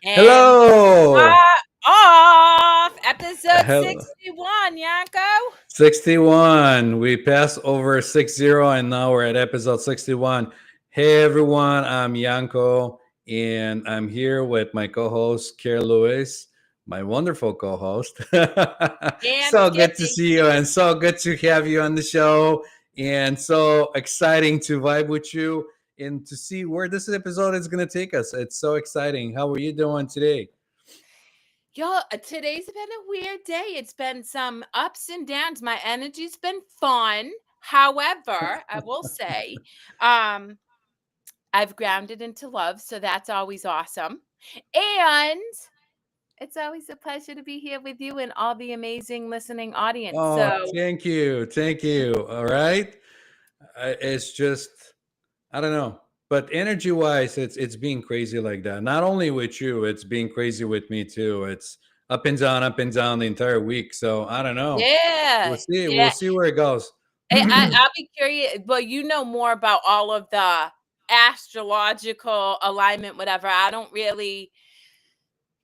And Hello. off episode Hello. 61, Yanko. 61. We passed over 60 and now we're at episode 61. Hey everyone, I'm Yanko and I'm here with my co-host Kerri Lewis, my wonderful co-host. And So good to Skippy. see you and so good to have you on the show and so exciting to vibe with you and to see where this episode is going to take us. It's so exciting. How are you doing today? Yo, today's been a weird day. It's been some ups and downs. My energy's been fun. However, I will say, um, I've grounded into love, so that's always awesome. And it's always a pleasure to be here with you and all the amazing listening audience. Oh, So, thank you. Thank you. All right. It's just, I don't know. But energy wise, it's being crazy like that. Not only with you, it's being crazy with me too. It's up and down the entire week. So I don't know. We'll yeah, see. We'll yeah. see where it goes. I'll be curious. Well, you know more about all of the astrological alignment, whatever. I don't really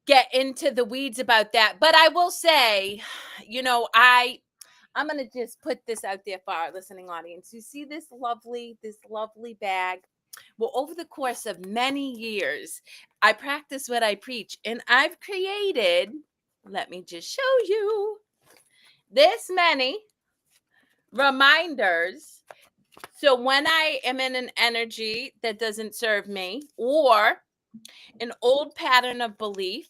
get into the weeds about that, but I will say, I'm gonna just put this out there for our listening audience. You see this lovely bag. Well, over the course of many years, I practice what I preach, and I've created. Let me just show you this many reminders. So when I am in an energy that doesn't serve me or an old pattern of belief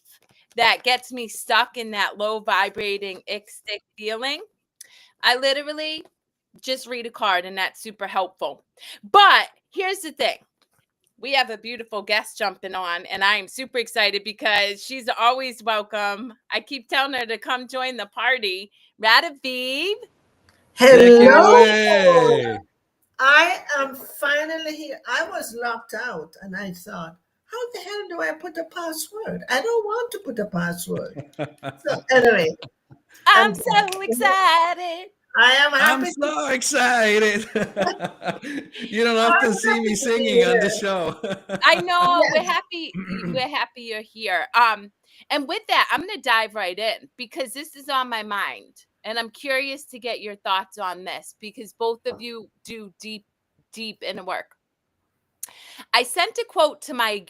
that gets me stuck in that low vibrating ick stick feeling, I literally just read a card and that's super helpful. But here's the thing. We have a beautiful guest jumping on, and I am super excited because she's always welcome. I keep telling her to come join the party. Radavie. Take it Hello. away. I am finally here. I was locked out and I thought, how the hell do I put a password? I don't want to put a password. So anyway, I'm I'm back. so excited. I am I'm happy to so excited. You don't often I'm see me happy to be singing on the here. show. I know we're Yes. happy. We're happy you're here. And with that, I'm gonna dive right in because this is on my mind, and I'm curious to get your thoughts on this because both of you do deep inner work. I sent a quote to my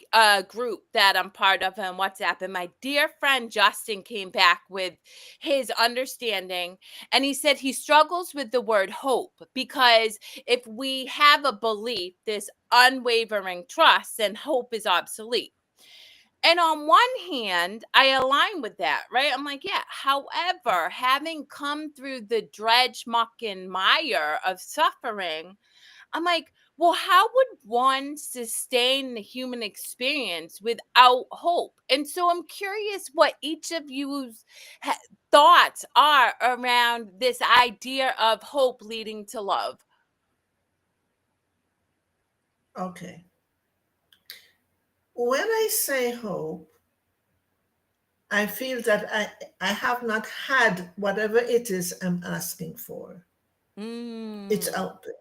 group that I'm part of on WhatsApp, and my dear friend Justin came back with his understanding. And he said he struggles with the word hope because if we have a belief, this unwavering trust, then hope is obsolete. And on one hand, I align with that, right? I'm like, yeah. However, having come through the dredge, muck, and mire of suffering, I'm like, well, how would one sustain the human experience without hope? And so I'm curious what each of you's thoughts are around this idea of hope leading to love. Okay. When I say hope, I feel that I have not had whatever it is I'm asking for. It's Mm. out there.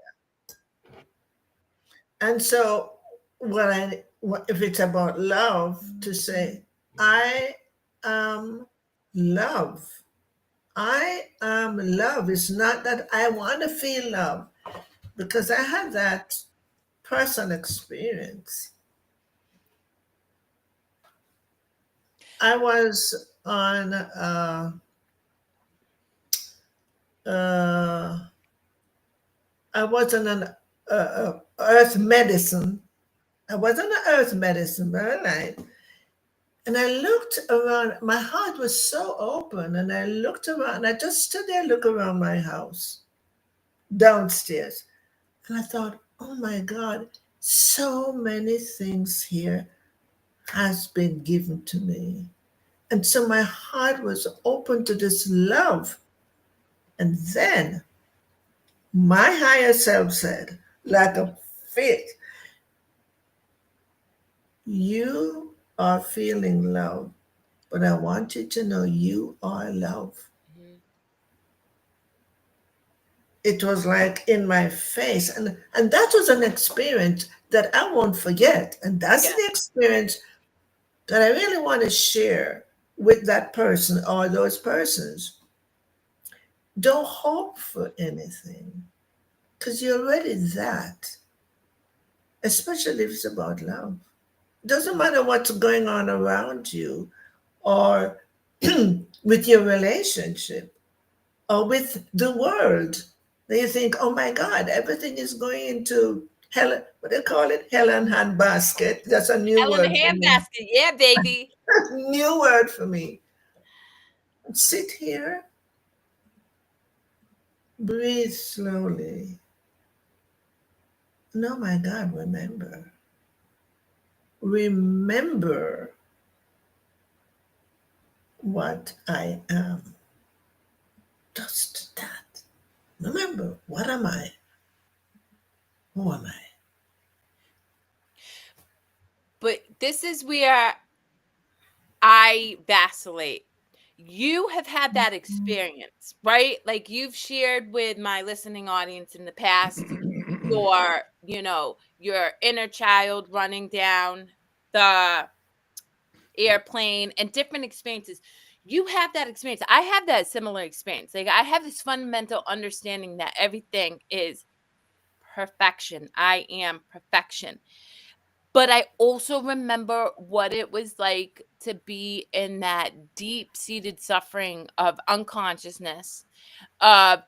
And so if it's about love, to say, I am love. I am love. It's not that I want to feel love because I had that personal experience. I was on uh, I was on an earth medicine. I was on an earth medicine, very light. And I looked around. My heart was so open, and I looked around. I just stood there, look around my house downstairs, and I thought, "Oh my God, so many things here has been given to me." And so my heart was open to this love. And then my higher self said, like a fit, you are feeling love, but I want you to know you are love. Mhm. It was like in my face. And that was an experience that I won't forget. And that's Yeah. the experience that I really want to share with that person or those persons, don't hope for anything because you're already that, especially if it's about love. Doesn't matter what's going on around you or with your relationship or with the world. Then you think, oh my God, everything is going into hell. What do they call it? Hell and handbasket. That's a new Hell in a word for me. handbasket. Yeah, baby. New word for me. Sit here, breathe slowly. No, my God, remember. Remember what I am. Just that. Remember, what am I? Who am I? But this is where I vacillate. You have had that experience, right? Like you've shared with my listening audience in the past your, your inner child running down the airplane and different experiences. You have that experience. I have that similar experience. Like I have this fundamental understanding that everything is perfection. I am perfection. But I also remember what it was like to be in that deep-seated suffering of unconsciousness. Of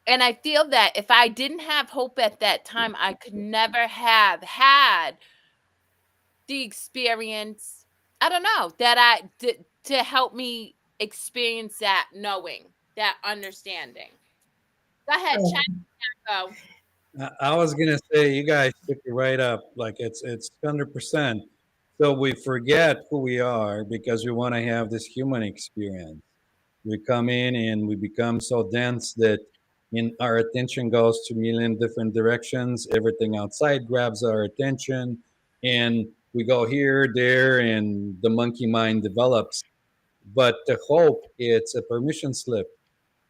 and I feel that if I didn't have hope at that time, I could never have had the experience. I don't know that to help me experience that knowing, that understanding. Go ahead, Oh, Chanko. I was gonna say you guys took it right up. Like it's 100%. So we forget who we are because we want to have this human experience. We come in and we become so dense that in our attention goes to a million different directions. Everything outside grabs our attention, and we go here, there, and the monkey mind develops. But the hope, it's a permission slip,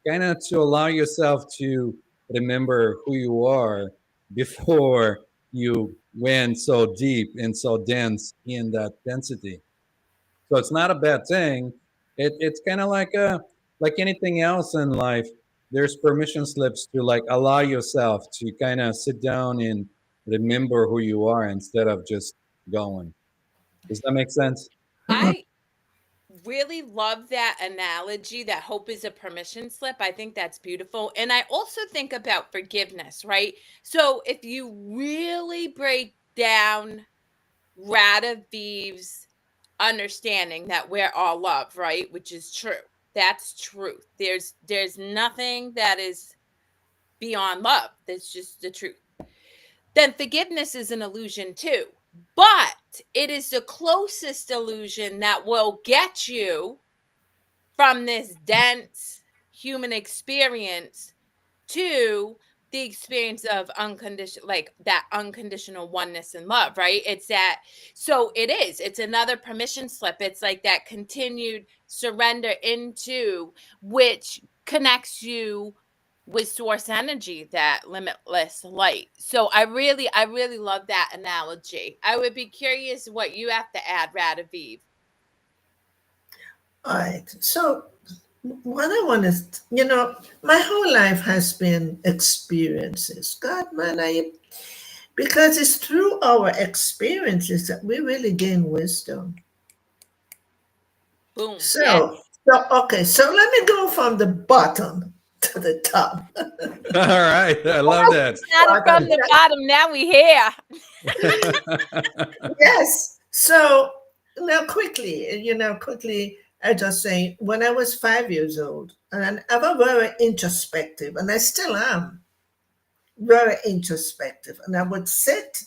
kind of to allow yourself to remember who you are before you went so deep and so dense in that density. So it's not a bad thing. It's kind of like anything else in life. There's permission slips to like allow yourself to kind of sit down and remember who you are instead of just going. Does that make sense? I really love that analogy that hope is a permission slip. I think that's beautiful. And I also think about forgiveness, right? So if you really break down Radavie's understanding that we're all love, right? Which is true. That's truth. There's nothing that is beyond love. That's just the truth. Then forgiveness is an illusion too. But it is the closest illusion that will get you from this dense human experience to the experience of unconditional, like that unconditional oneness and love, right? It's another permission slip. It's like that continued surrender into which connects you with source energy, that limitless light. So I really love that analogy. I would be curious what you have to add, Radavie. all right. So, what I want to, my whole life has been experiences. God, man, because it's through our experiences that we really gain wisdom. Boom. Yes. So let me go from the bottom to the top. All right, I love that. Started from Bottom. the bottom, now we here. Yes. So now quickly, I just say when I was 5 years old, and I was very introspective, and I still am very introspective. And I would sit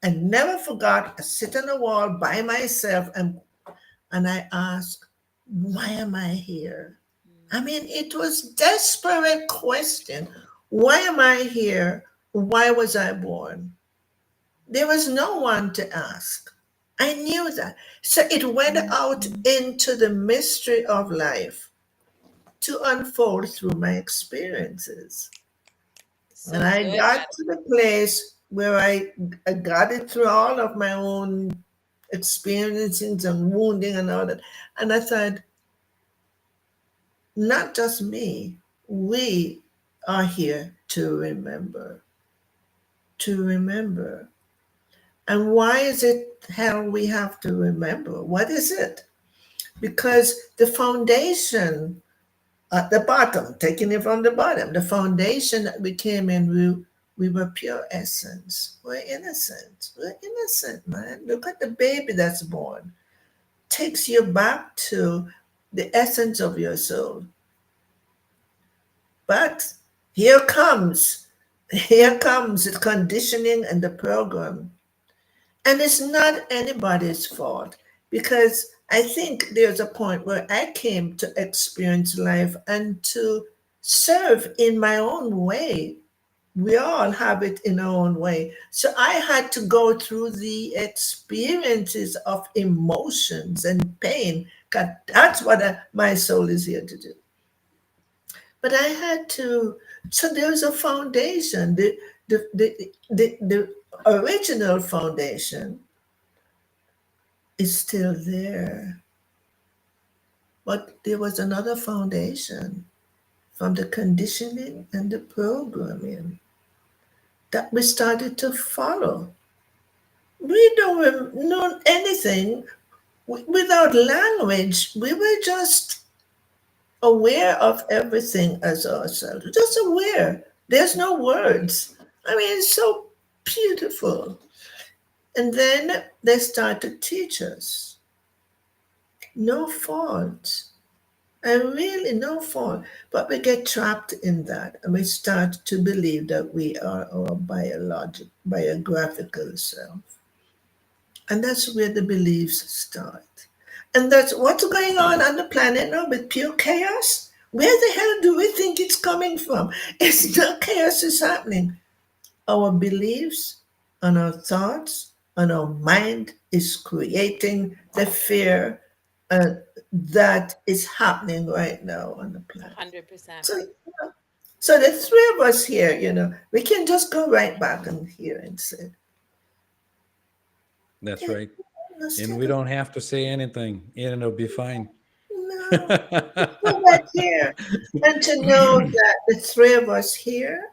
and never forgot, I sit on a wall by myself and I ask, why am I here? I mean, it was desperate question. Why am I here? Why was I born? There was no one to ask. I knew that. So it went out into the mystery of life to unfold through my experiences. And So I good. got to the place where I got it through all of my own experiencing some wounding and all that. And I thought, not just me, we are here to remember, to remember. And why is it how we have to remember? What is it? Because the foundation at the bottom, taking it from the bottom, the foundation that we came in, we were pure essence. We're innocent. We're innocent, man. Look at the baby that's born. Takes you back to the essence of your soul. But here comes the conditioning and the program. And it's not anybody's fault because I think there's a point where I came to experience life and to serve in my own way. We all have it in our own way. So I had to go through the experiences of emotions and pain. 'Cause that's what my soul is here to do. But I had to, so there's a foundation. The original foundation is still there. But there was another foundation from the conditioning and the programming that we started to follow. We don't know anything without language. We were just aware of everything as ourselves, just aware. There's no words. I mean, it's so beautiful. And then they start to teach us no fault. And really, no fault. But we get trapped in that and we start to believe that we are our biographical self. And that's where the beliefs start. And that's what's going on the planet now with pure chaos. Where the hell do we think it's coming from? It's not chaos is happening. Our beliefs and our thoughts and our mind is creating the fear uh, that is happening right now on the planet. 100%. So, so the three of us here, we can just go right back and here and say, That's yeah, right. let's And take we a don't have to say anything, and it'll be fine. no, go back here and to know that the three of us here,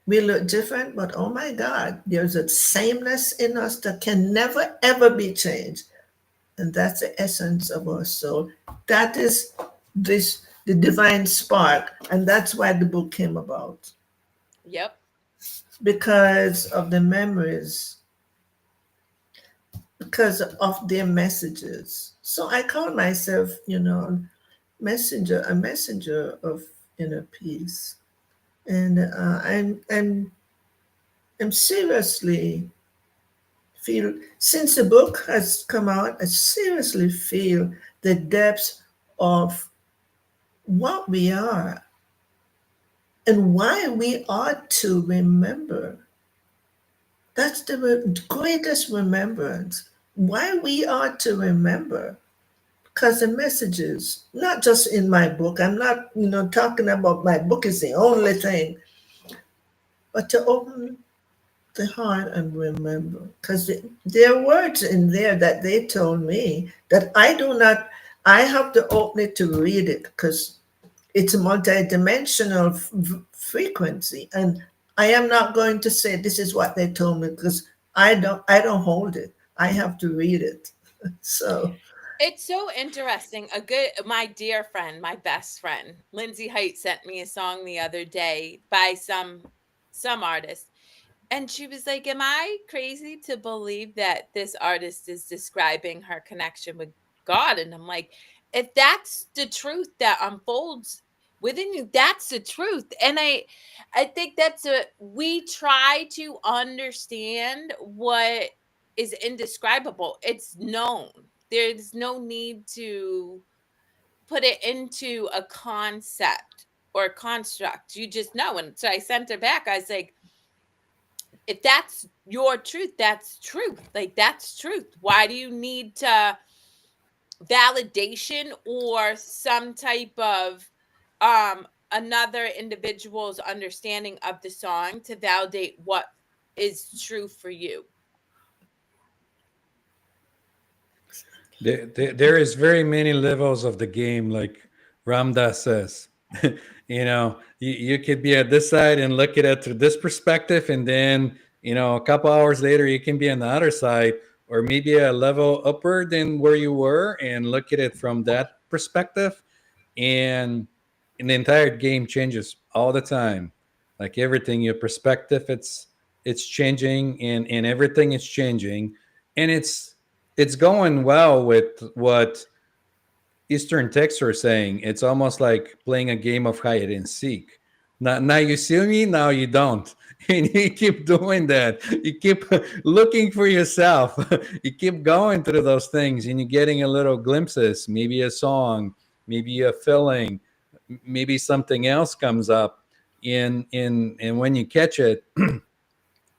we look different, but oh my God, there's a sameness in us that can never ever be changed. And that's the essence of our soul. That is this the divine spark. And that's why the book came about. Yep. Because of the memories, because of their messages. So I call myself, a messenger of inner peace. And I'm seriously feel, since the book has come out, I seriously feel the depths of what we are and why we ought to remember. That's the greatest remembrance. Why we ought to remember. Because the messages, not just in my book, I'm not, talking about my book is the only thing, but to open the heart and remember. Because there are words in there that they told me that I have to open it to read it because it's a multidimensional frequency. And I am not going to say this is what they told me because I don't hold it. I have to read it. So It's so interesting. My dear friend, my best friend, Lindsay Height sent me a song the other day by some artist. And she was like, "Am I crazy to believe that this artist is describing her connection with God?" And I'm like, if that's the truth that unfolds within you, that's the truth. And I think we try to understand what is indescribable. It's known. There's no need to put it into a concept or a construct. You just know. And so I sent her back. I was like, if that's your truth, that's truth. Like that's truth. Why do you need to validation or some type of another individual's understanding of the song to validate what is true for you? There is very many levels of the game, like Ramdas says. You could be at this side and look at it through this perspective, and then a couple hours later you can be on the other side, or maybe a level upper than where you were, and look at it from that perspective, and the entire game changes all the time. Like everything, your perspective, it's changing, and everything is changing, and it's going well with what Eastern texts are saying. It's almost like playing a game of hide and seek. Now you see me, now you don't. And you keep doing that. You keep looking for yourself. You keep going through those things, and you're getting a little glimpses, maybe a song, maybe a feeling, maybe something else comes up. And when you catch it,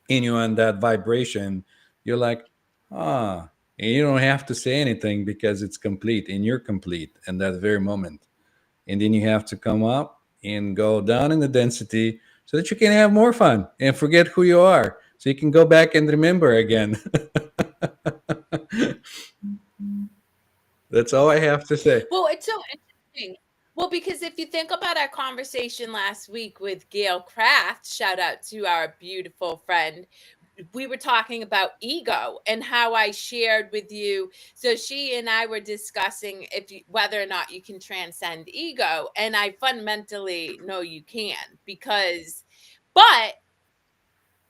in you on that vibration, you're like, ah, and you don't have to say anything because it's complete and you're complete in that very moment. And then you have to come up and go down in the density so that you can have more fun and forget who you are. So you can go back and remember again. That's all I have to say. Well, it's so interesting. Well, because if you think about our conversation last week with Gail Kraft, shout out to our beautiful friend, we were talking about ego and how I shared with you. So she and I were discussing whether or not you can transcend ego, and I fundamentally know you can, but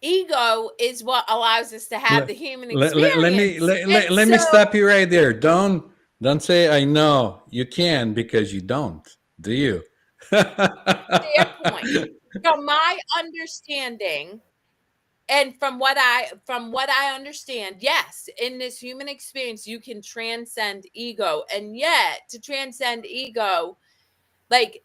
ego is what allows us to have Let, the human let me experience, and let me so stop you right there. Don't say I know you can, because you don't, do you? fair point. From my understanding, and from what I understand, yes, in this human experience you can transcend ego, and yet to transcend ego, like,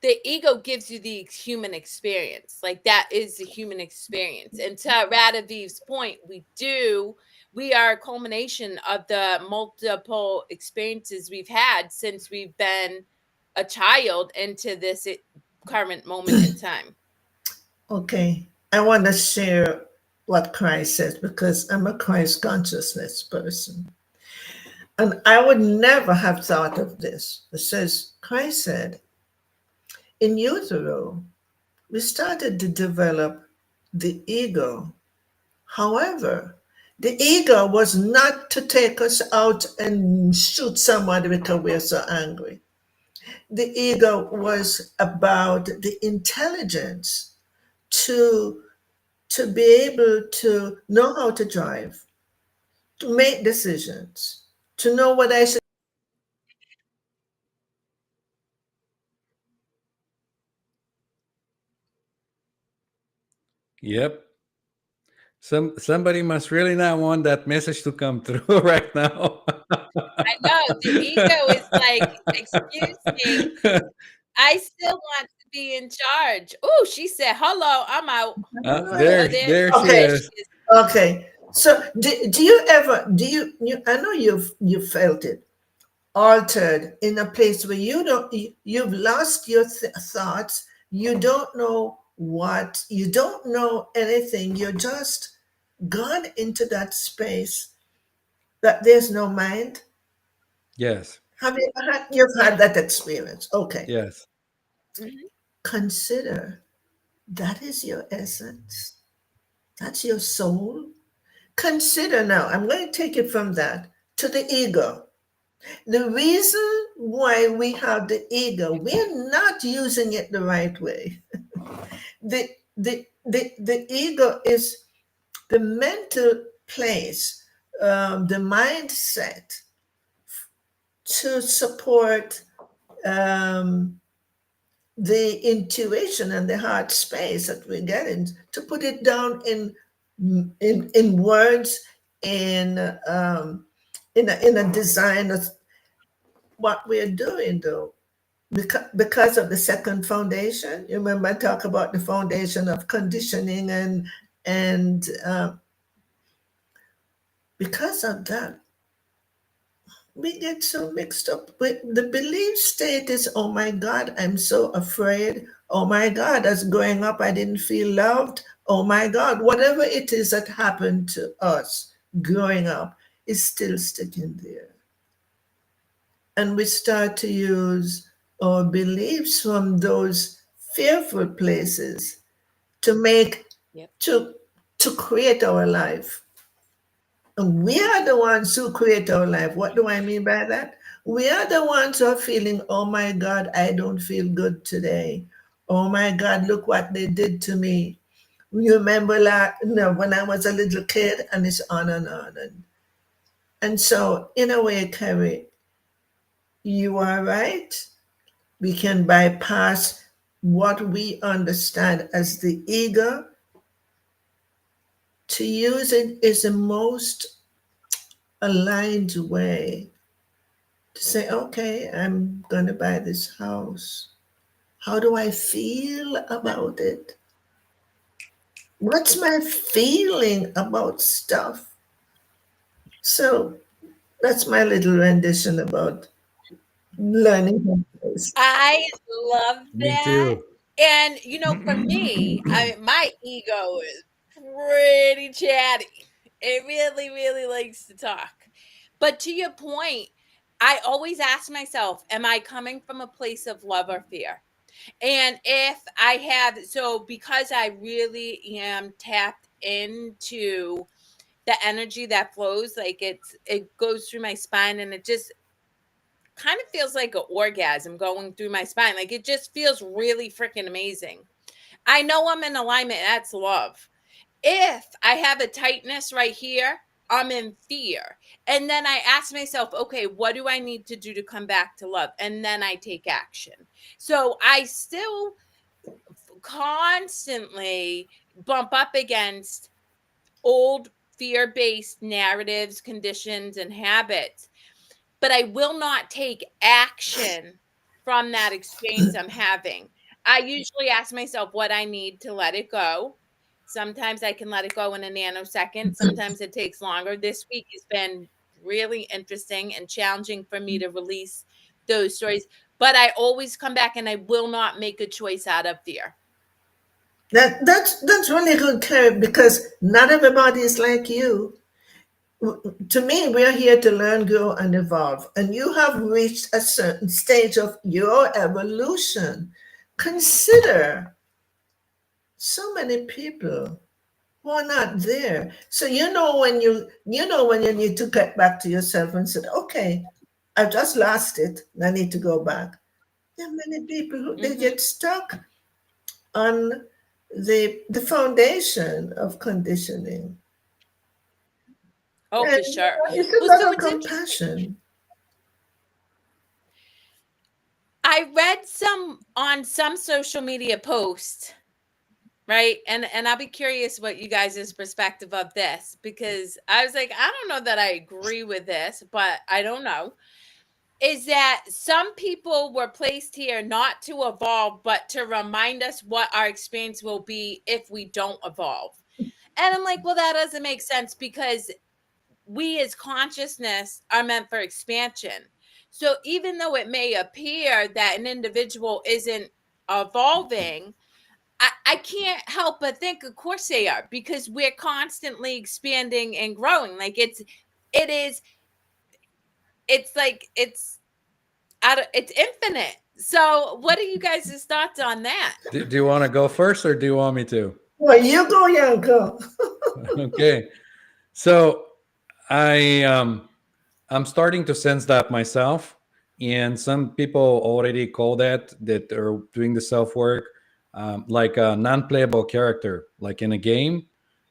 the ego gives you the human experience. Like, that is the human experience. And to Radavie's point, we are a culmination of the multiple experiences we've had since we've been a child into this current moment in time. Okay. I want to share what Christ says because I'm a Christ consciousness person. And I would never have thought of this. It says, Christ said, in utero, we started to develop the ego. However, the ego was not to take us out and shoot somebody because we're so angry. The ego was about the intelligence to be able to know how to drive, to make decisions, to know what I should. Yep. Somebody must really not want that message to come through right now. I know the ego is like, excuse me, I still want to be in charge. Oh, she said, hello, I'm out. Oh, There she Okay, there is. she is. okay. So do you ever I know you've felt it altered in a place where you've lost your thoughts, you don't know what, you don't know anything, you're just gone into that space that there's no mind. Yes. Have you ever had, you've had that experience? Okay. Yes. Mhm. Consider that is your essence. That's your soul. Consider now, I'm going to take it from that to the ego. The reason why we have the ego, we're not using it the right way. The, the ego is the mental place, the mindset to support um, the intuition and the heart space that we're getting, to put it down in words, in in a design of what we're doing, though, because of the second foundation. You remember I talk about the foundation of conditioning, and because of that, we get so mixed up with the belief state is, oh my God, I'm so afraid. Oh my God, as growing up, I didn't feel loved. Oh my God, whatever it is that happened to us growing up is still sticking there. and we start to use our beliefs from those fearful places to make Yep. to to create our life. And we are the ones who create our life. What do I mean by that? We are the ones who are feeling, oh my God, I don't feel good today. Oh my God, look what they did to me. You remember that, when I was a little kid, and it's on and on. And so, in a way, Kerri, you are right. We can bypass what we understand as the ego. To use it is the most aligned way to say, okay, I'm going to buy this house. How do I feel about it? What's my feeling about stuff? So that's my little rendition about learning how to face. I love Me that. too. And for me, my ego is pretty chatty. It really, really likes to talk. But to your point, I always ask myself, am I coming from a place of love or fear? And if I have, so because I really am tapped into the energy that flows, like it goes through my spine, and it just kind of feels like an orgasm going through my spine. Like it just feels really freaking amazing. I know I'm in alignment. That's love. If I have a tightness right here, I'm in fear. And then I ask myself, okay, what do I need to do to come back to love? And then I take action. So I still constantly bump up against old fear based narratives, conditions, and habits, but I will not take action from that experience I'm having. I usually ask myself what I need to let it go. Sometimes I can let it go in a nanosecond. Sometimes it takes longer. This week has been really interesting and challenging for me to release those stories. But I always come back and I will not make a choice out of fear. That's really good, Kerri, because not everybody is like you. To me, we're here to learn, grow, and evolve. And you have reached a certain stage of your evolution. Consider so many people who are not there. So when you need to get back to yourself and said, okay, I've just lost it. And I need to go back. There are many people who they Hmm. get stuck on the foundation of conditioning. Oh, And for sure. it's a Well, lot so of it's interesting. compassion. I read some on some social media posts, right? And I'll be curious what you guys' perspective of this, because I was like, I don't know that I agree with this, but I don't know. Is that some people were placed here not to evolve, but to remind us what our experience will be if we don't evolve. And I'm like, well, that doesn't make sense, because we as consciousness are meant for expansion. So even though it may appear that an individual isn't evolving, I can't help but think, of course they are, because we're constantly expanding and growing. Like it is, it's like it's infinite. So what are you guys' thoughts on that? Do you want to go first or do you want me to? Well, you go, Yanko. Okay. So I I'm starting to sense that myself, and some people already call that are doing the self work, like a non-playable character, like in a game.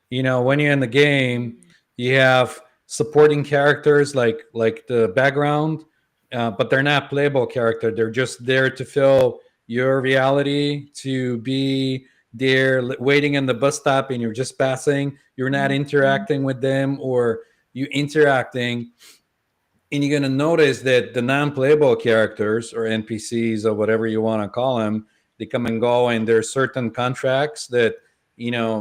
When you're in the game, Mhm. you have supporting characters like the background, but they're not playable character. They're just there to fill your reality, to be there waiting in the bus stop, and you're just passing. You're not interacting with them, or you interacting, and you're going to notice that the non-playable characters or npcs or whatever you want to call them, they come and go, and there's certain contracts that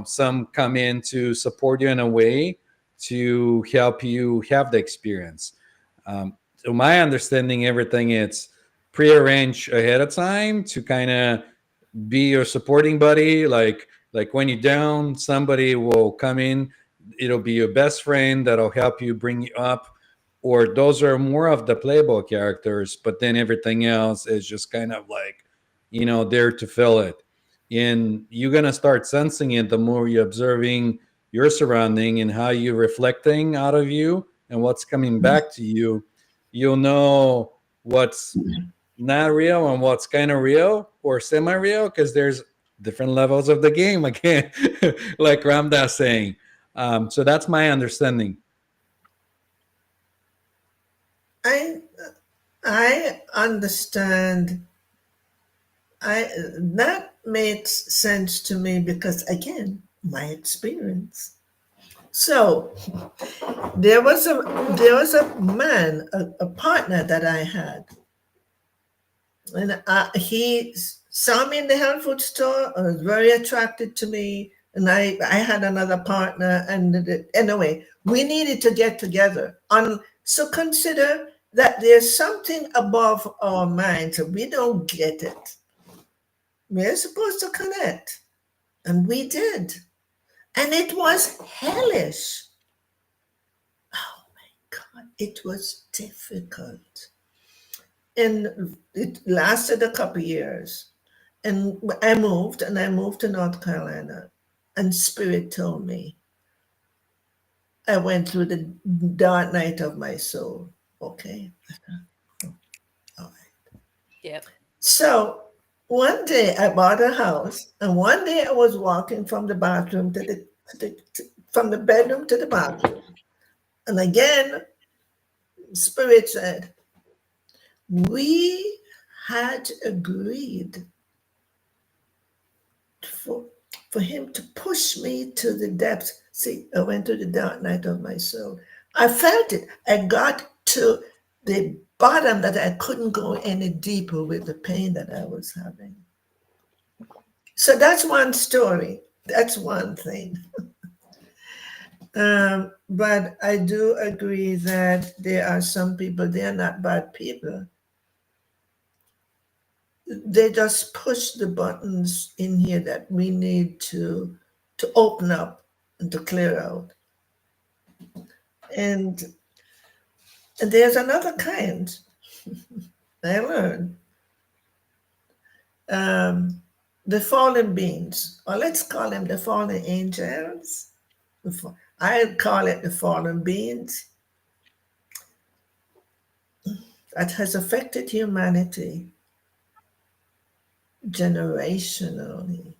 some come in to support you in a way to help you have the experience. So my understanding, everything it's prearranged ahead of time to kind of be your supporting buddy, like when you're down, somebody will come in. It'll be your best friend that'll help you, bring you up. or those are more of the playable characters, but then everything else is just kind of like, there to fill it. And you're gonna start sensing it the more you're observing your surrounding and how you're reflecting out of you and what's coming back to you. You'll know what's not real and what's kind of real or semi-real, because there's different levels of the game again, like Ramdas saying. So that's my understanding. I I understand. I That makes sense to me because again, my experience. So there was a man, a partner that I had, and he saw me in the health food store. Was very attracted to me, and I had another partner, and anyway, we needed to get together. On So consider that there's something above our minds, and we don't get it. We're supposed to connect, and we did, and it was hellish. Oh my God, it was difficult. And it lasted a couple years. And I moved to North Carolina. And Spirit told me, I went through the dark night of my soul. Okay. All right. Yep. So one day I bought a house, and one day I was walking from the bathroom from the bedroom to the bathroom. And again, Spirit said, we had agreed for, for him to push me to the depths. See, I went to the dark night of my soul. I felt it. I got to the bottom that I couldn't go any deeper with the pain that I was having. So that's one story. That's one thing. But I do agree that there are some people, they are not bad people. They just push the buttons in here that we need to open up and to clear out. And, and there's another kind I learned. Um, the fallen beings, or let's call them the fallen angels. I call it the fallen beings that has affected humanity generationally,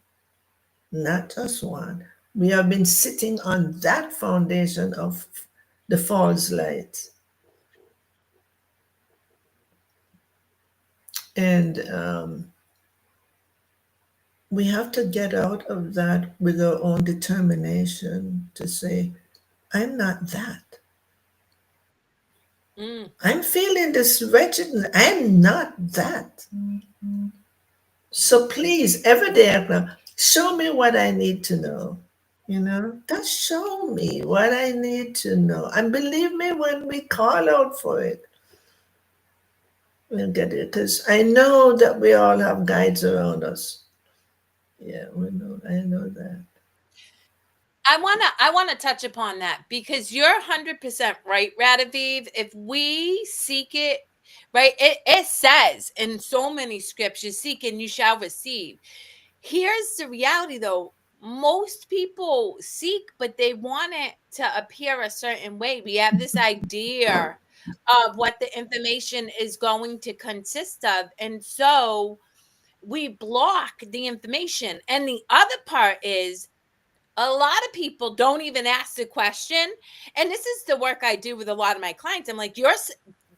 not just one. We have been sitting on that foundation of the false light. And we have to get out of that with our own determination to say, I'm not that. Mm. I'm feeling this wretchedness. I'm not that. So please, every day, show me what I need to know. Just show me what I need to know. And believe me, when we call out for it, we'll get it. Because I know that we all have guides around us. Yeah, I know that. I wanna touch upon that because you're 100% right, Radavie. If we seek it, right, it says in so many scriptures, seek and you shall receive. Here's the reality though. Most people seek, but they want it to appear a certain way. We have this idea of what the information is going to consist of. And so we block the information. And the other part is a lot of people don't even ask the question. And this is the work I do with a lot of my clients. I'm like, your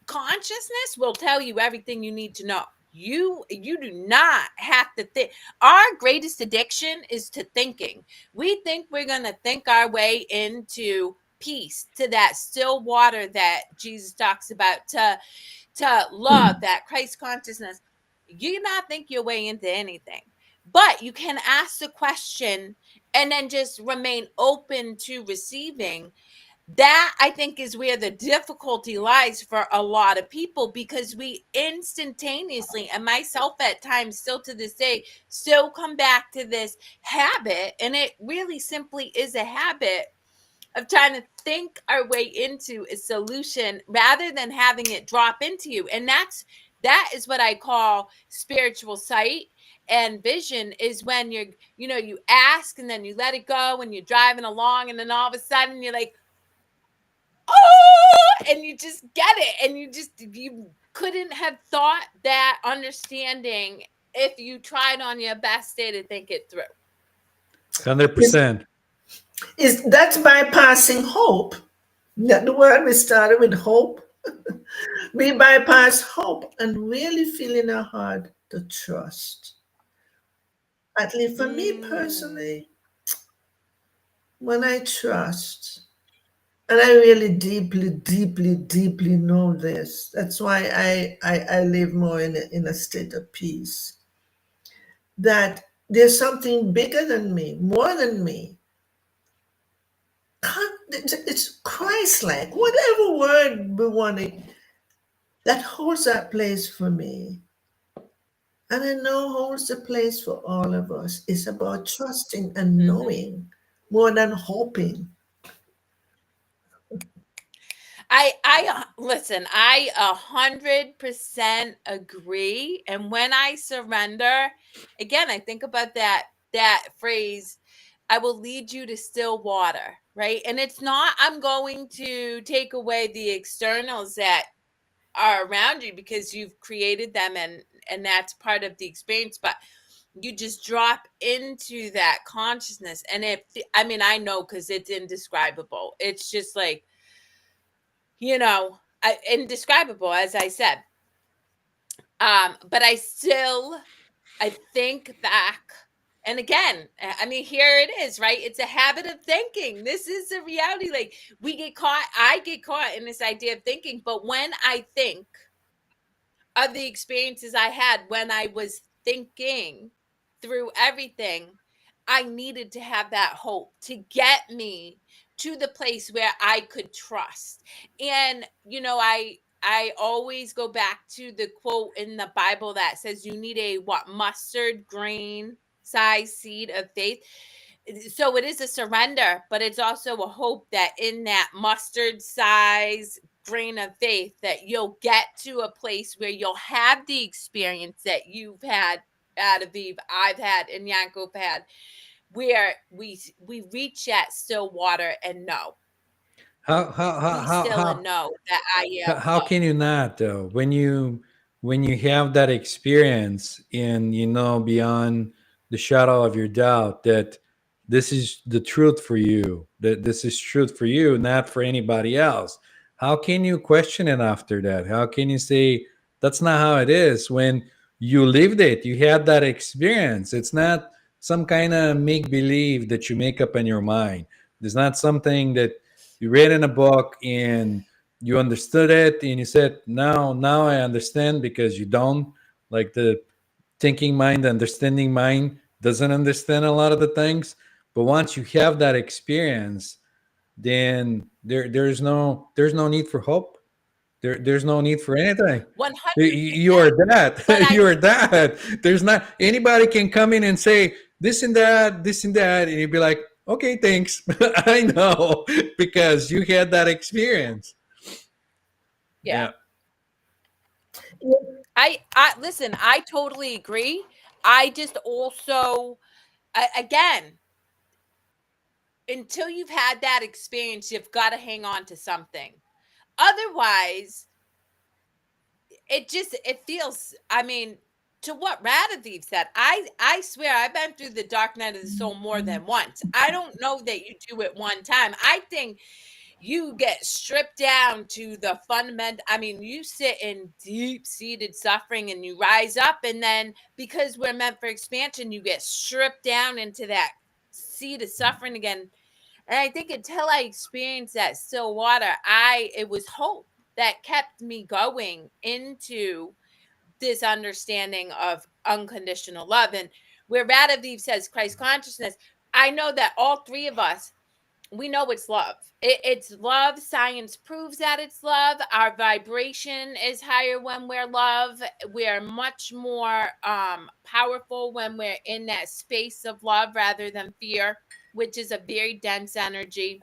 consciousness will tell you everything you need to know. You do not have to think. Our greatest addiction is to thinking. We think we're going to think our way into peace, to that still water that Jesus talks about, to love, that Christ consciousness. You do not think your way into anything, but you can ask the question and then just remain open to receiving. That I think is where the difficulty lies for a lot of people, because we instantaneously, and myself at times still to this day, still come back to this habit. And it really simply is a habit of trying to think our way into a solution rather than having it drop into you. And that is what I call spiritual sight and vision, is when you ask and then you let it go and you're driving along and then all of a sudden you're like, oh, and you just get it. And you couldn't have thought that understanding if you tried on your best day to think it through. 100%. Is that's bypassing hope. That the word we started with hope. We bypass hope and really feel in our heart to trust. At least for me Mm. personally, when I trust, and I really deeply, deeply, deeply know this. That's why I live more in a state of peace. That there's something bigger than me, more than me. It's Christ-like, whatever word we want to, that holds that place for me. And I know holds the place for all of us. It's about trusting and Mhm. knowing more than hoping. I listen, I 100% agree. And when I surrender, again, I think about that phrase, I will lead you to still water, right? And it's not I'm going to take away the externals that are around you because you've created them, and that's part of the experience, but you just drop into that consciousness. And I mean, I know, because it's indescribable. It's just like, indescribable, as I said. But I think back, and again, I mean, here it is, right? It's a habit of thinking. This is a reality. Like, I get caught in this idea of thinking, but when I think of the experiences I had when I was thinking through everything, I needed to have that hope to get me to the place where I could trust. And I always go back to the quote in the Bible that says you need a what mustard grain size seed of faith. So it is a surrender, but it's also a hope that in that mustard size grain of faith that you'll get to a place where you'll have the experience that you've had, Radavie, I've had, and Yankov had, where we reach that still water and know. How how how Be how still and how know that I am how love. can you not though, when you have that experience and you know beyond the shadow of your doubt that this is the truth for you, that this is truth for you, not for anybody else? How can you question it after that? How can you say that's not how it is when you lived it, you had that experience? It's not some kind of make believe that you make up in your mind. It's not something that you read in a book and you understood it and you said now I understand, because you don't, like the thinking mind, the understanding mind doesn't understand a lot of the things. But once you have that experience, then there's no need for hope. There's no need for anything. You are 100%. that. But You I are that. There's not anybody can come in and say this and that, and you'd be like, okay, thanks. I know, because you had that experience. Yeah. Yeah. I listen, I totally agree. I just also, again, until you've had that experience, you've got to hang on to something. Otherwise, it feels, I mean, to what Radavie said, I swear I've been through the dark night of the soul more than once. I don't know that you do it one time. I think you get stripped down to the fundament. I mean, you sit in deep seated suffering and you rise up, and then because we're meant for expansion, you get stripped down into that seat of suffering again. And I think until I experienced that still water, it was hope that kept me going into this understanding of unconditional love. And where Radavie says Christ consciousness, I know that all three of us, we know it's love. It's love. Science proves that it's love. Our vibration is higher when we're love. We're much more powerful when we're in that space of love rather than fear, which is a very dense energy.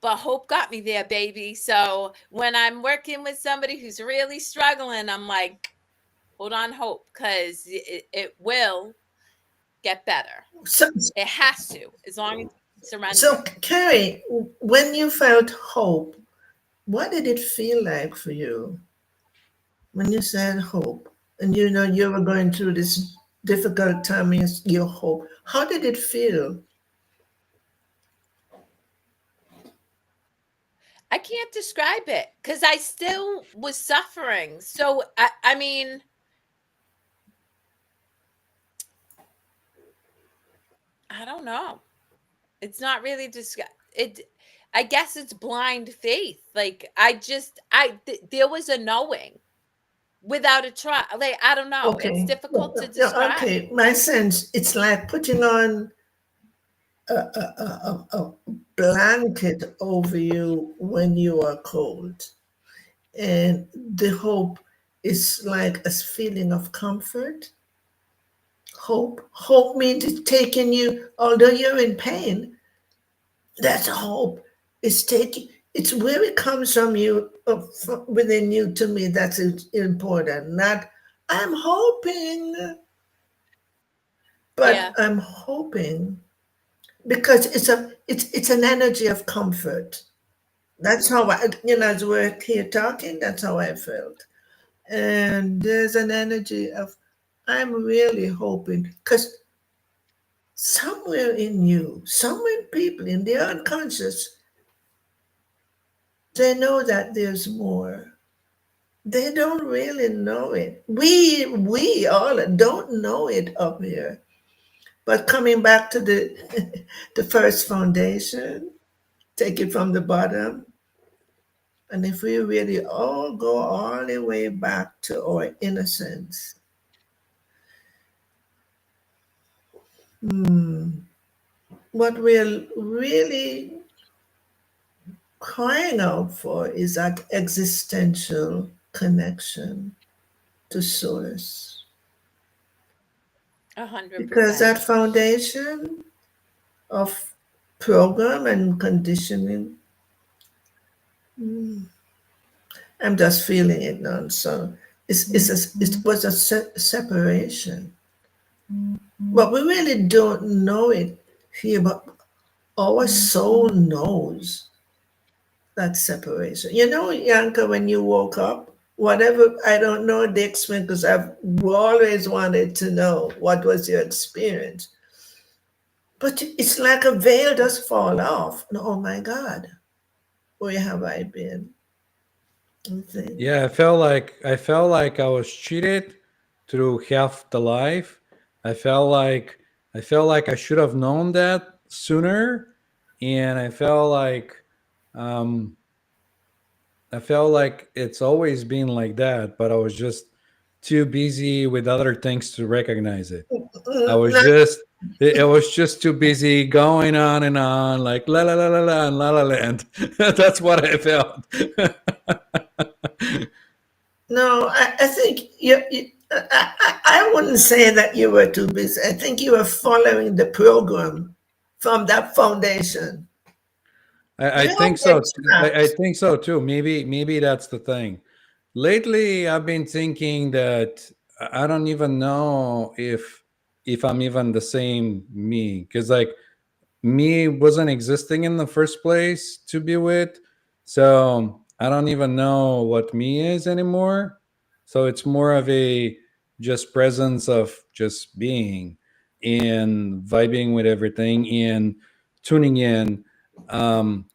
but hope got me there, baby. So when I'm working with somebody who's really struggling, I'm like, hold on, hope, because it will get better. So, It has to, as long as you so surrender. Kerri, when you felt hope, what did it feel like for you when you said hope? And you know you were going through this difficult time, your hope. How did it feel? I can't describe it because I still was suffering. So I mean, I don't know. It's not really it. I guess it's blind faith. Like there was a knowing without a try. Like I don't know. It's Okay. difficult to Yeah, describe. okay. My sense, it's like putting on a blanket over you when you are cold. And the hope is like a feeling of comfort. Hope means it's taking you, although you're in pain, that's hope. It's where it comes from you, from within you. To me, that's important. Not, I'm hoping, but Yeah. I'm hoping because it's an energy of comfort. That's how as we're here talking, that's how I felt. And there's an energy of, I'm really hoping, because somewhere in you, somewhere in people, in the unconscious, they know that there's more. They don't really know it. We all don't know it up here. But coming back to the the first foundation, take it from the bottom. And if we really all go all the way back to our innocence, what we're really crying out for is that existential connection to source. a hundred Because percent. that foundation of program and conditioning, I'm just feeling it now. So it was a separation. But we really don't know it here, but our soul knows that separation. You know, Yanko, when you woke up, whatever, I don't know the experience because I've always wanted to know what was your experience. But it's like a veil does fall off. And oh my God, where have I been? Okay. Yeah, I felt like I was cheated through half the life. I felt like I should have known that sooner, and um, I felt like it's always been like that, but I was just too busy with other things to recognize it. I was Not, just it was just too busy going on and on like la la la la la and la la land. That's what I felt. no, I think I wouldn't say that you were too busy. I think you were following the program from that foundation. I You don't think get so. I trapped. think so too. Maybe that's the thing. Lately, I've been thinking that I don't even know if I'm even the same me, because like me wasn't existing in the first place to be with, so I don't even know what me is anymore. So it's more of a just presence of just being and vibing with everything and tuning in,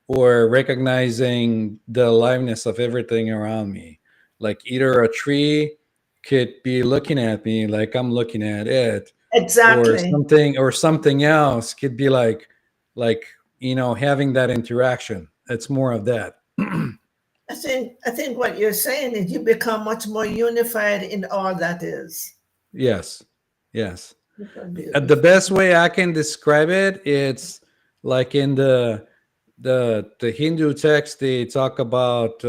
or recognizing the aliveness of everything around me. Like either a tree could be looking at me like I'm looking at it, Exactly. or something else could be like having that interaction. It's more of that. I think what you're saying is you become much more unified in all that is. Yes, yes. The Beautiful. best way I can describe it, it's like in the Hindu text, they talk about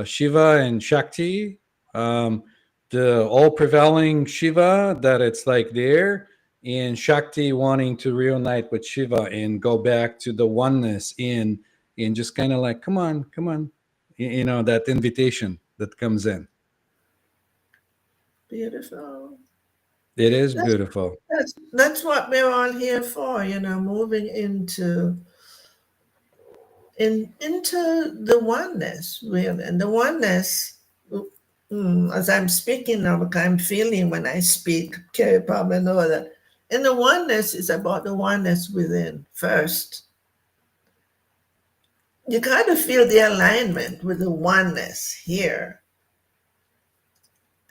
Shiva and Shakti, um, the all prevailing Shiva, that it's like there, and Shakti wanting to reunite with Shiva and go back to the oneness in and just kind of like, come on, come on, that invitation that comes in. Beautiful. It is That's, beautiful. that's what we're all here for, moving into the oneness, really. And the oneness, as I'm speaking now, because I'm feeling when I speak, Kerri probably know that. And the oneness is about the oneness within first. You got to feel the alignment with the oneness here.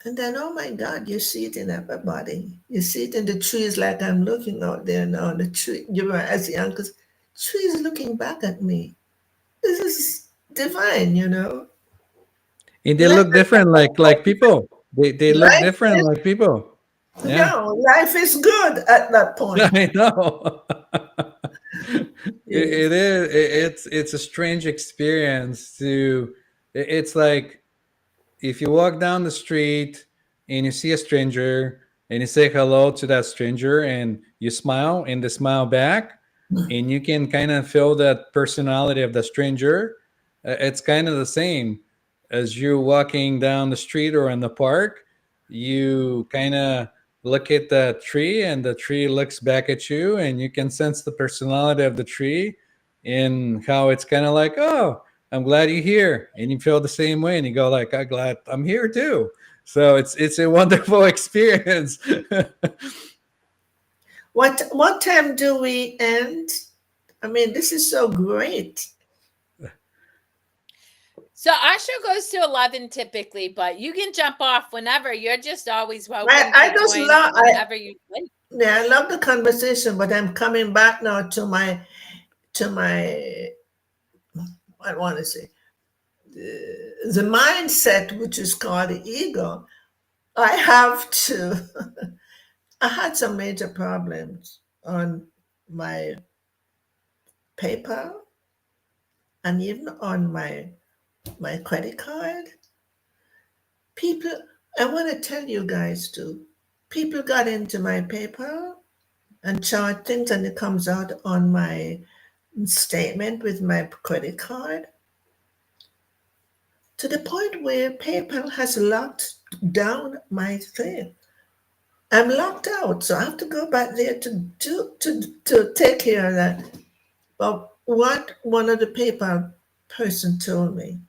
And then, oh my God, you see it in everybody. You see it in the trees, like I'm looking out there now. The tree, you were as Yanko, trees looking back at me. This is divine. And they Life look different, like people. They look different is, like people. Yeah. no, life is good at that point. I know. Yes. It is. It's a strange experience to. It's like if you walk down the street and you see a stranger and you say hello to that stranger and you smile and they smile back, and you can kind of feel that personality of the stranger. It's kind of the same as you walking down the street or in the park. You kind of look at the tree and the tree looks back at you, and you can sense the personality of the tree and how it's kind of like, oh, I'm glad you're here, and you feel the same way, and you go like, I'm glad I'm here too. So it's a wonderful experience. What time do we end? I mean, this is so great. So our show goes to 11 typically, but you can jump off whenever. You're just always I, welcome I to just join love whenever you like. I love the conversation, but I'm coming back now to my I want to say the mindset, which is called the ego. I have to. I had some major problems on my PayPal and even on my credit card. People, I want to tell you guys too. People got into my PayPal and charge things, and it comes out on my statement with my credit card, to the point where PayPal has locked down my thing. I'm locked out, so I have to go back there to take care of that. But what one of the PayPal person told me,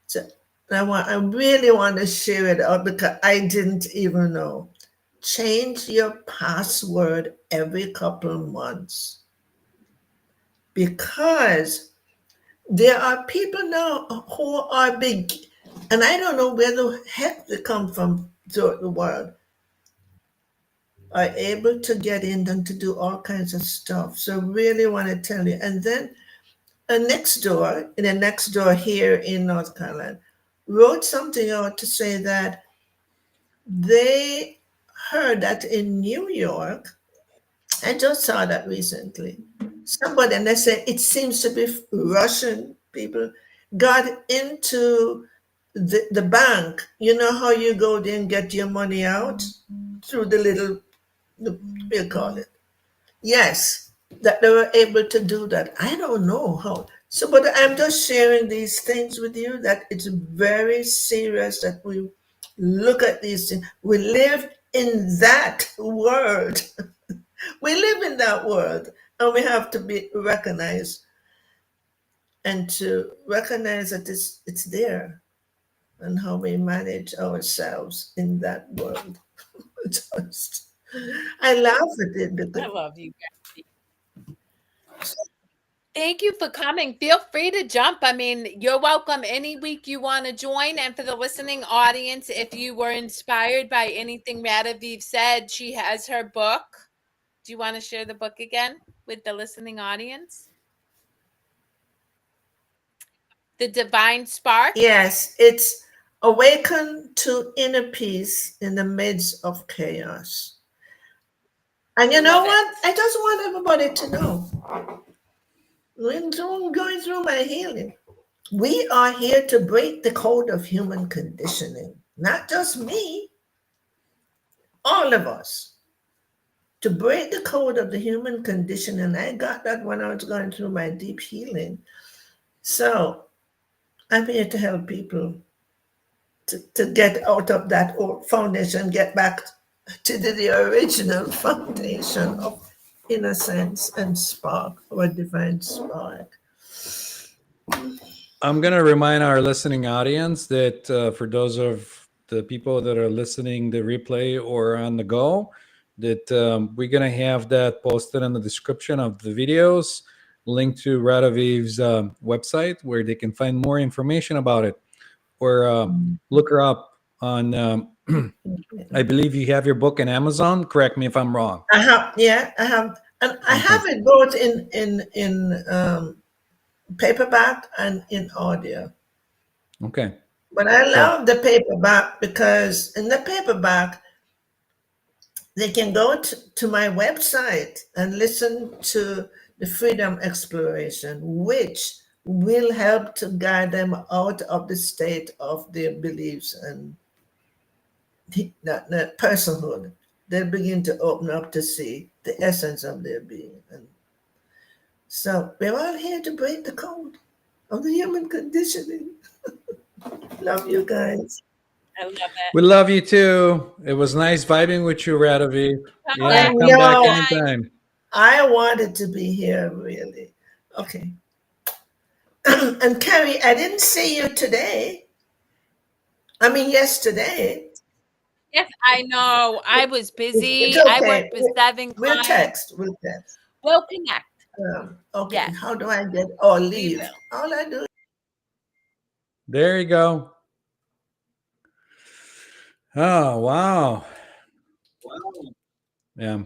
so I really want to share it out because I didn't even know. Change your password every couple of months, because there are people now who are big, and I don't know where the heck they come from throughout the world, are able to get in and to do all kinds of stuff. So really want to tell you. And then in the next door here in North Carolina, wrote something out to say that they heard that in New York, I just saw that recently. Somebody, and they said it seems to be Russian people got into the bank. You know how you go there and get your money out through the little, what do you call it? Yes, that they were able to do that. I don't know how. So, but I'm just sharing these things with you that it's very serious that we look at these things. We live in that world. We live in that world, and we have to be recognized and to recognize that it's there and how we manage ourselves in that world. Just, I laugh at it I because love you guys. Thank you for coming. Feel free to jump. I mean, you're welcome any week you want to join. And for the listening audience, if you were inspired by anything Radavie said, she has her book. Do you want to share the book again with the listening audience? The Divine Spark. yes, it's awaken to inner peace in the midst of chaos. And you know Love it. what? I just want everybody to know, going through my healing, we are here to break the code of human conditioning. Not just me, all of us. To break the code of the human condition. And I got that when I was going through my deep healing. So I'm here to help people to get out of that old foundation, get back to the original foundation of innocence and spark, or divine spark. I'm going to remind our listening audience that for those of the people that are listening the replay or on the go, that we're going to have that posted in the description of the videos, link to Radavie's website where they can find more information about it, or look her up on, I believe you have your book in Amazon. Correct me if I'm wrong. I have, yeah, I have, and I Okay. have it both in paperback and in audio. Okay. But I So love the paperback because in the paperback they can go to my website and listen to the freedom exploration, which will help to guide them out of the state of their beliefs and the personhood. They'll begin to open up to see the essence of their being. And so we're all here to break the code of the human conditioning. Love you guys. I love it. we love you too. It was nice vibing with you, Radavie. Come Yeah, I back come back know. anytime. anytime. I wanted to be here, really. Okay. And Kerri, I didn't see you today. I mean, yesterday. Yes, I know. I was It's busy. I okay. worked with 7 We'll clients. text. We'll text. We'll connect. Okay. Yes, How do I get or we leave? will. All I do. There you go. Oh, wow. Yeah.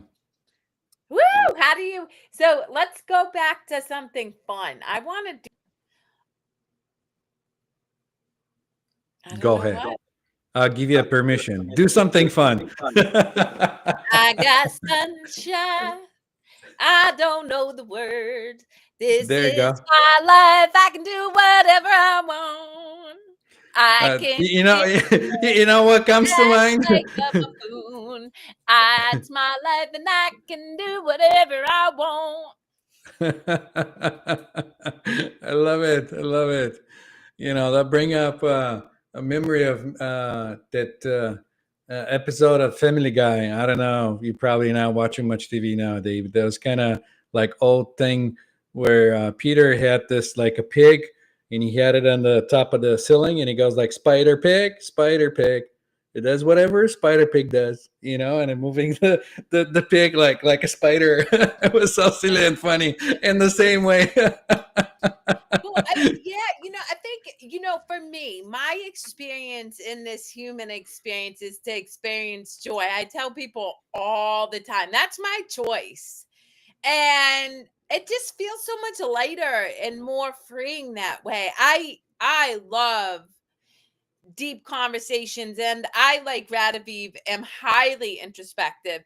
Woo! How do you so let's go back to something fun. I want to do I don't Go know ahead. what. I'll give you a permission. Do something fun. I got sunshine. I don't know the words. This There you is go. my life. I can do whatever I want. I can You know, get you know what comes to dressed mind? like a buffoon. It's my life and I can do whatever I want. I love it. I love it. You know, that bring up a memory of that episode of Family Guy. I don't know. You're probably not watching much TV nowadays. But that was kind of like old thing where Peter had this like a pig, and he had it on the top of the ceiling, and he goes like Spider Pig, Spider Pig. It does whatever Spider Pig does, you know, and then moving the pig like a spider. It was so silly and funny in the same way. Well, yeah, I think, for me, my experience in this human experience is to experience joy. I tell people all the time, that's my choice. And it just feels so much lighter and more freeing that way. I love deep conversations, and I, like Radavie, am highly introspective.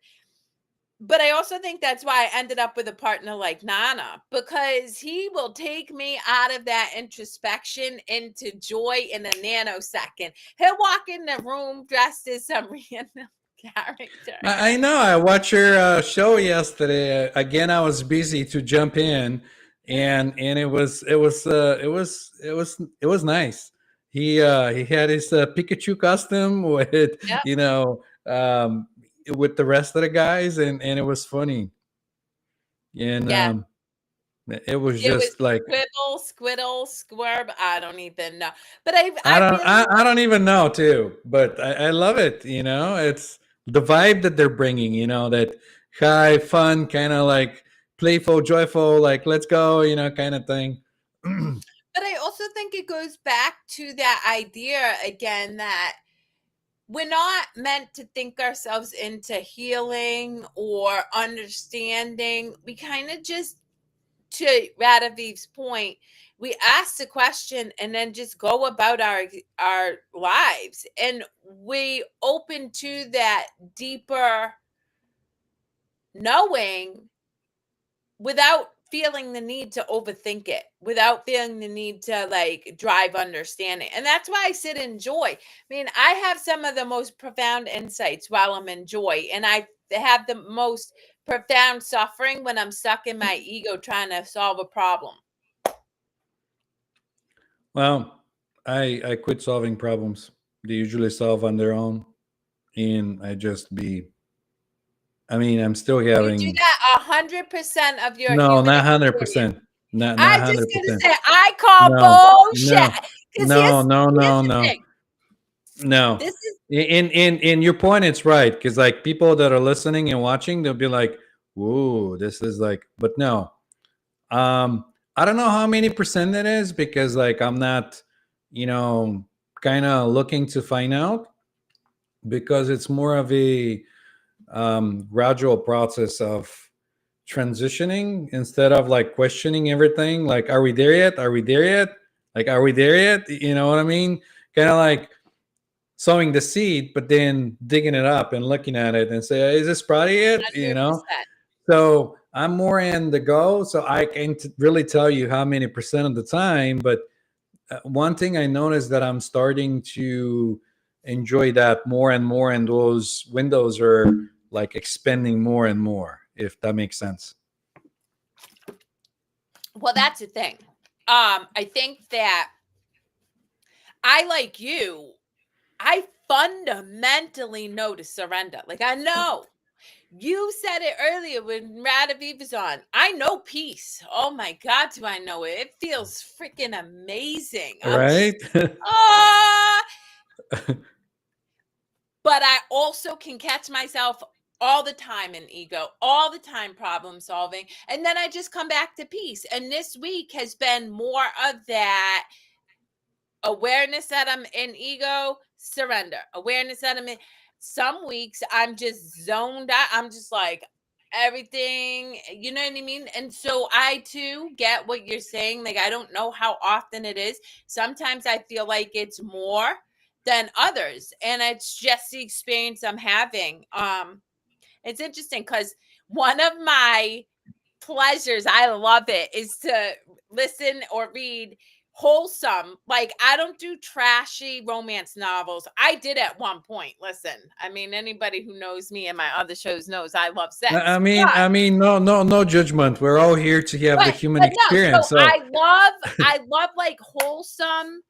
But I also think that's why I ended up with a partner like Nana, because he will take me out of that introspection into joy in a nanosecond. He'll walk in the room dressed as some random character. I know. I watched your show yesterday. Again, I was busy to jump in, and it was nice. He had his Pikachu costume with Yep. with the rest of the guys, and it was funny. And Yeah. it was It was just like squibble, squiddle, squirb. I don't even know. But I really I don't even know too, but I love it. You know, it's the vibe that they're bringing. You know, that high, fun, kind of like playful, joyful, like let's go, you know, kind of thing. but I also think it goes back to that idea again that we're not meant to think ourselves into healing or understanding. We kind of just, to Radavie's point, we ask the question and then just go about our lives, and we open to that deeper knowing without feeling the need to overthink it, without feeling the need to like drive understanding. And that's why I sit in joy. I mean, I have some of the most profound insights while I'm in joy, and I have the most profound suffering when I'm stuck in my ego trying to solve a problem. Well, I quit solving problems. They usually solve on their own, and I just be. I mean, I'm still You do having that 100% of your no, human not experience. 100%, not I just hundred gonna percent. say I call No, no, bullshit. Because no, no, here's no, the no, thing. no. This is In your point, it's right because like people that are listening and watching, they'll be like, "Whoa, this is like," but no. Um, I don't know how many percent it is because like I'm not, you know, kind of looking to find out because it's more of a gradual process of transitioning instead of like questioning everything. Like, are we there yet? Are we there yet? Like, are we there yet? You know what I mean? Kind of like sowing the seed, but then digging it up and looking at it and say, "Hey, is this sprouty yet?" You know? 100%. So I'm more in the go. So I can really tell you how many percent of the time. But one thing I noticed that I'm starting to enjoy that more and more, and those windows are like expanding more and more, if that makes sense. Well, that's the thing. I think that I, like you, I fundamentally know to surrender. Like I know. You said it earlier when Radavie was on. I know peace. Oh my God, do I know it? It feels freaking amazing. I'm Right? just, ah, but I also can catch myself all the time in ego, all the time problem solving. And then I just come back to peace. And this week has been more of that awareness that I'm in ego, surrender. Awareness that I'm in. Some weeks I'm just zoned out. I'm just like everything, you know what I mean? And so I too get what you're saying. Like I don't know how often it is. Sometimes I feel like it's more than others. And it's just the experience I'm having. It's interesting because one of my pleasures, I love it, is to listen or read wholesome. Like I don't do trashy romance novels. I did at one point. Listen, I mean anybody who knows me and my other shows knows I love sex. No, no, no judgment. We're all here to have the human But no, so experience. So, I love like wholesome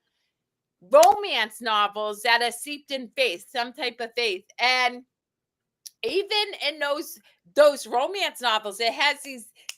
romance novels that are seeped in faith, some type of faith. And even in those romance novels, it has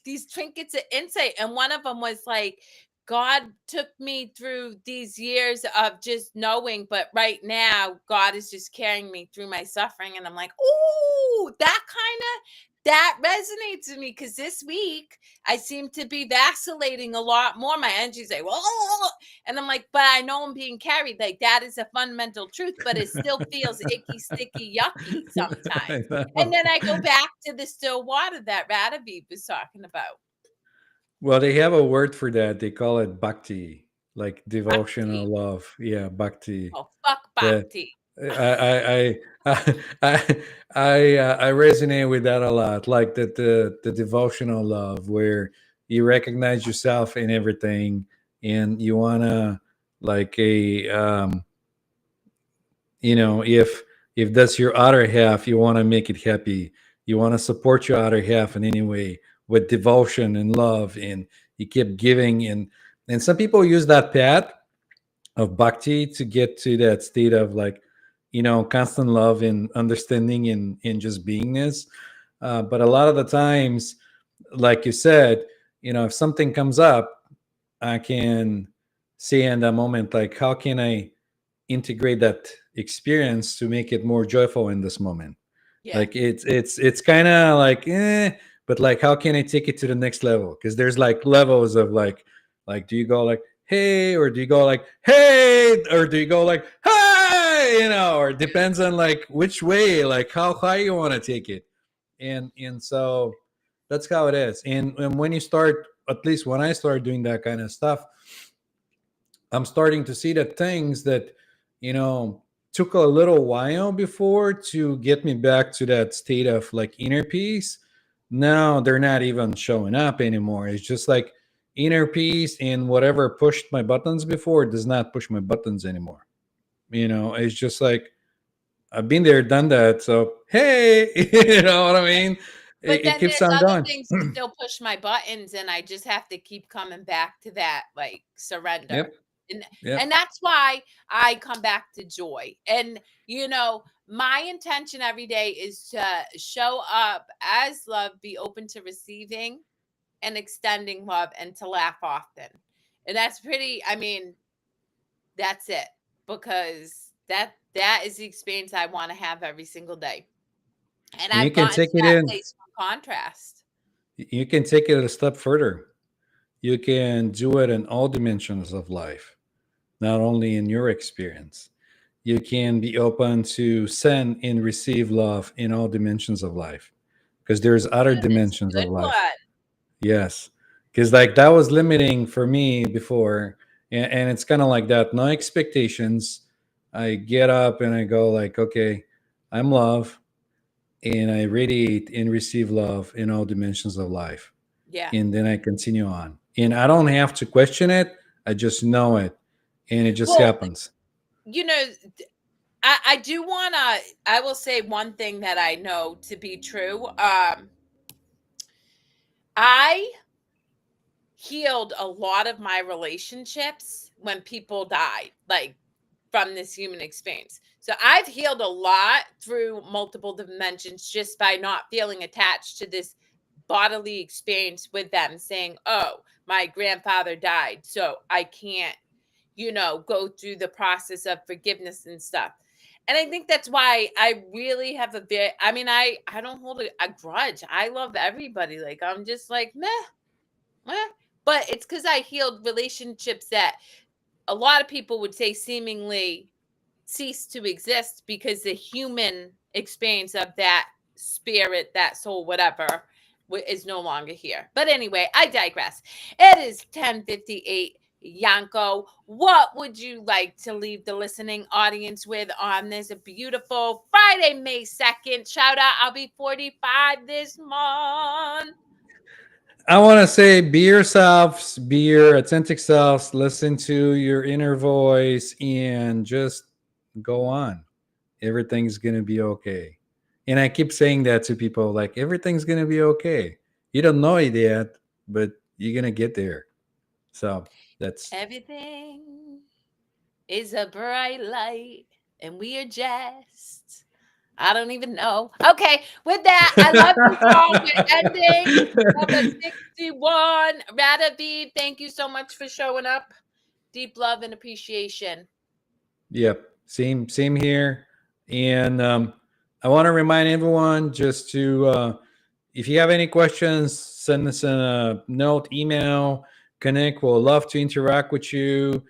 these trinkets of insight. And one of them was like, God took me through these years of just knowing, but right now God is just carrying me through my suffering. And I'm like, oh, that resonates with me because this week I seem to be vacillating a lot more. My energy's like, whoa, and I'm like, but I know I'm being carried. Like that is a fundamental truth, but it still feels icky, sticky, yucky I sometimes. And know. then I go back to the still water that Radavie was talking about. Well, they have a word for that. They call it bhakti, like devotional Bhakti. love. Yeah, bhakti. Oh, fuck That Bhakti. I resonate with that a lot. Like the devotional love where you recognize yourself in everything and you wanna like a if that's your other half, you want to make it happy. You want to support your other half in any way with devotion and love, and you keep giving. And some people use that path of bhakti to get to that state of like constant love and understanding and just beingness. But a lot of the times, like you said, if something comes up, I can say in that moment, like, how can I integrate that experience to make it more joyful in this moment? Yeah. Like it's kind of like but like how can I take it to the next level? Because there's like levels of like do you go like hey, or do you go like hey, or do you go like hey, or it depends on like which way, like how high you want to take it. And so that's how it is. And when you start, at least when I start doing that kind of stuff, I'm starting to see that things that, you know, took a little while before to get me back to that state of like inner peace. Now they're not even showing up anymore. It's just like inner peace, and whatever pushed my buttons before does not push my buttons anymore. It's just like I've been there, done that. So, hey, you know what I mean? But It then keeps there's on other going. things that still push my buttons, and I just have to keep coming back to that, like surrender. Yep. And Yep. and that's why I come back to joy. And my intention every day is to show up as love, be open to receiving and extending love, and to laugh often. And that's pretty, I mean, that's it. Because that is the experience I want to have every single day. And And you I've can gotten take to it that in. place from contrast. You can take it a step further. You can do it in all dimensions of life, not only in your experience. You can be open to send and receive love in all dimensions of life, because there's other That's dimensions a of good life. one. Yes, because like that was limiting for me before, and it's kind of like that. No expectations. I get up and I go like, okay, I'm love, and I radiate and receive love in all dimensions of life, Yeah. and then I continue on, and I don't have to question it. I just know it, and it just Well, happens. you know, I do wanna I will say one thing that I know to be true. I healed a lot of my relationships when people died, like from this human experience. So I've healed a lot through multiple dimensions just by not feeling attached to this bodily experience with them, saying, "Oh, my grandfather died, so I can't, go through the process of forgiveness and stuff." And I think that's why I really have a bit. I mean, I don't hold a grudge. I love everybody. Like I'm just like meh, meh. But it's because I healed relationships that a lot of people would say seemingly cease to exist because the human experience of that spirit, that soul, whatever, is no longer here. But anyway, I digress. It is 10:58. Yanko, what would you like to leave the listening audience with on this beautiful Friday, May 2nd? Shout out, I'll be 45 this month. I want to say be yourselves, be your authentic selves, listen to your inner voice, and just go on. Everything's going to be okay. And I keep saying that to people like, everything's going to be okay. You don't know it yet, but you're going to get there. So that's, Everything is a bright light, and we are just. I don't even know. Okay, with that, I love you all. We're ending number 61. Radavie, thank you so much for showing up. Deep love and appreciation. yep, same here. And I want to remind everyone just to, if you have any questions, send us a note, email, connect. We'll love to interact with you.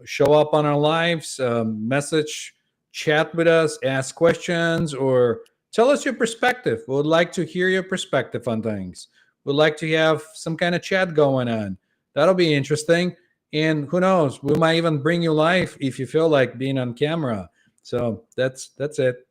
Show up on our lives, message, chat with us, ask questions, or tell us your perspective. We would like to hear your perspective on things. We'd like to have some kind of chat going on. That'll be interesting. And who knows, we might even bring you live if you feel like being on camera. So that's it.